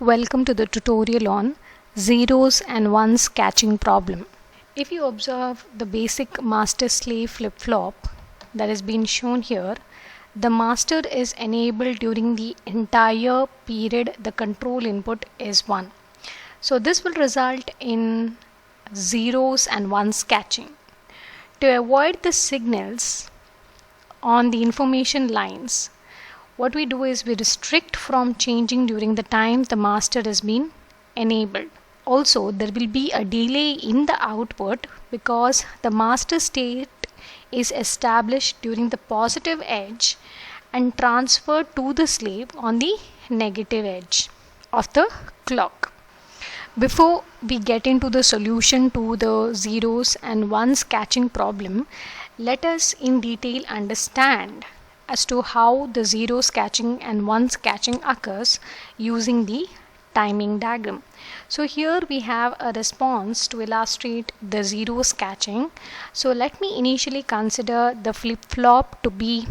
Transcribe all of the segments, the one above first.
Welcome to the tutorial on zeros and ones catching problem. If you observe the basic master-slave flip-flop that has been shown here, the master is enabled during the entire period the control input is 1. So this will result in zeros and ones catching. To avoid the signals on the information lines, what we do is we restrict from changing during the time the master has been enabled. Also, there will be a delay in the output because the master state is established during the positive edge and transferred to the slave on the negative edge of the clock. Before we get into the solution to the zeros and ones catching problem, let us in detail understand as to how the zeros catching and ones catching occurs using the timing diagram. So here we have a response to illustrate the zeros catching. So let me initially consider the flip-flop to be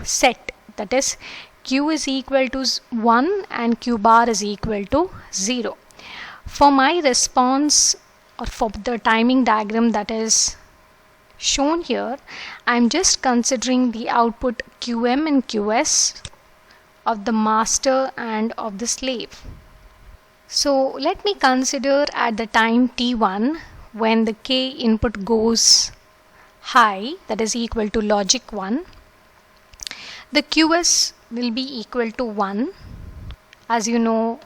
set, that is Q is equal to 1 and Q bar is equal to 0. For my response or for the timing diagram that is shown here, I am just considering the output QM and QS of the master and of the slave. So let me consider at the time T1 when the K input goes high, that is equal to logic 1, the QS will be equal to 1. As you know,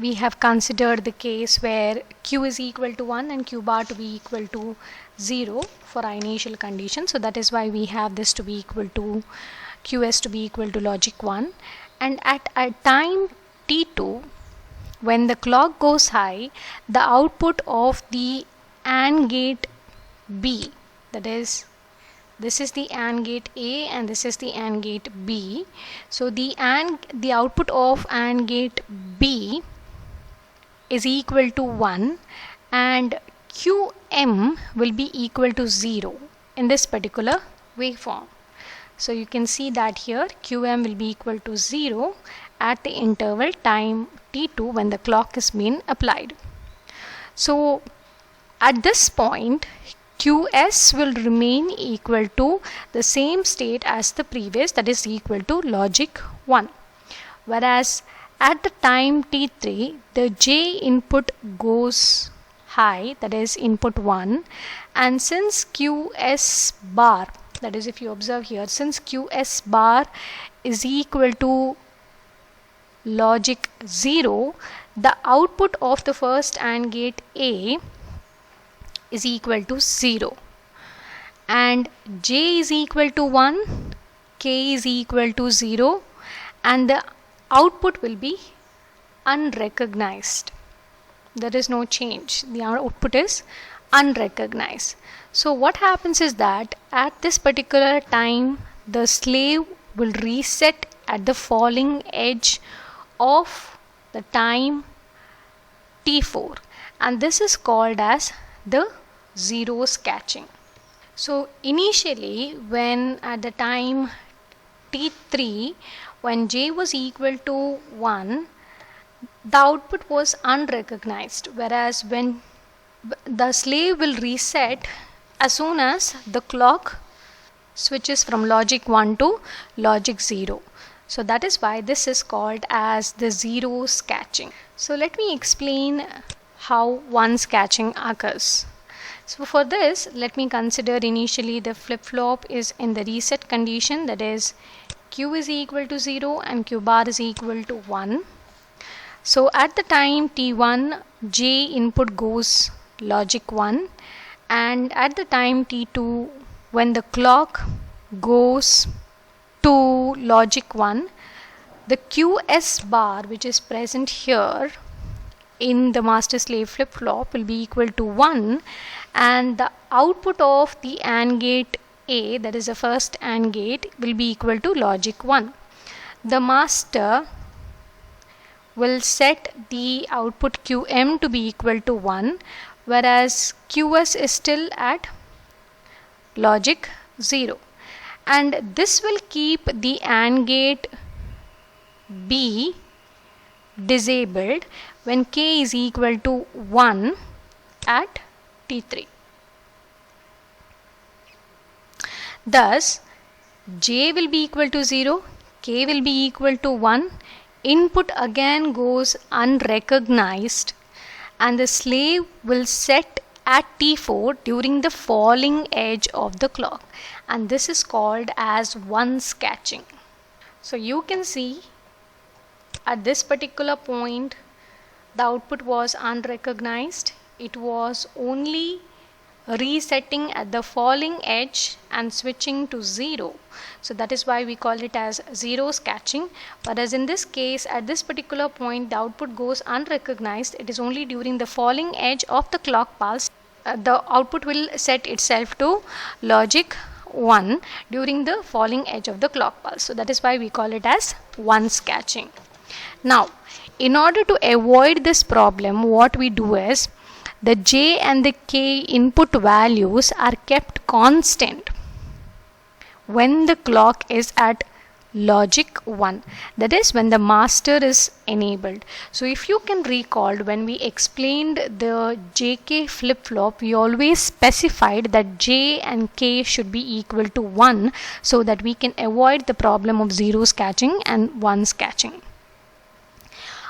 we have considered the case where Q is equal to 1 and Q bar to be equal to 0 for our initial condition. So that is why we have this to be equal to QS to be equal to logic 1. And at a time T2, when the clock goes high, the output of the AND gate B, that is, this is the AND gate A and this is the AND gate B. So the output of AND gate B is equal to 1 and QM will be equal to 0 in this particular waveform. So you can see that here QM will be equal to 0 at the interval time T2 when the clock is being applied. So at this point QS will remain equal to the same state as the previous, that is equal to logic 1. Whereas at the time T3 the J input goes high, that is input 1, and since QS bar, that is if you observe here, since QS bar is equal to logic 0, the output of the first AND gate A is equal to 0 and J is equal to 1, K is equal to 0, and the output will be unrecognized. There is no change. The output is unrecognized. So what happens is that at this particular time the slave will reset at the falling edge of the time T4, and this is called as the zeros catching. So initially when at the time T3 when J was equal to 1, the output was unrecognized, whereas when the slave will reset as soon as the clock switches from logic 1 to logic 0. So that is why this is called as the zeros catching. So let me explain how ones catching occurs. So for this, let me consider initially the flip-flop is in the reset condition, that is Q is equal to 0 and Q bar is equal to 1. So at the time T1 J input goes logic 1, and at the time T2 when the clock goes to logic 1, the QS bar which is present here in the master slave flip-flop will be equal to 1 and the output of the AND gate A, that is the first AND gate, will be equal to logic 1. The master will set the output QM to be equal to 1, whereas QS is still at logic 0, and this will keep the AND gate B disabled when k is equal to 1 at t3. Thus, j will be equal to 0, k will be equal to 1, input again goes unrecognized, and the slave will set at t4 during the falling edge of the clock, and this is called as once catching. So you can see at this particular point the output was unrecognized. It was only resetting at the falling edge and switching to 0. So that is why we call it as zeros catching. Whereas in this case, at this particular point, the output goes unrecognized. It is only during the falling edge of the clock pulse the output will set itself to logic 1 during the falling edge of the clock pulse. So that is why we call it as once catching. Now, in order to avoid this problem, what we do is the j and the k input values are kept constant when the clock is at logic 1, that is when the master is enabled. So if you can recall, when we explained the JK flip-flop, we always specified that j and k should be equal to 1 so that we can avoid the problem of zeros catching and ones catching.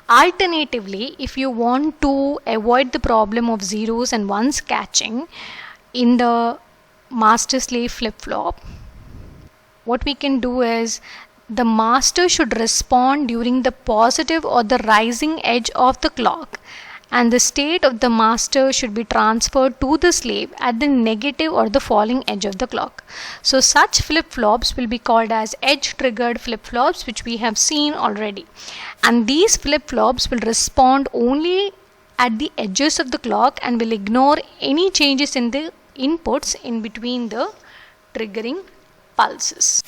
Alternatively, if you want to avoid the problem of zeros and ones catching in the master slave flip-flop, what we can do is the master should respond during the positive or the rising edge of the clock, and the state of the master should be transferred to the slave at the negative or the falling edge of the clock. So such flip-flops will be called as edge triggered flip-flops, which we have seen already, and these flip-flops will respond only at the edges of the clock and will ignore any changes in the inputs in between the triggering pulses.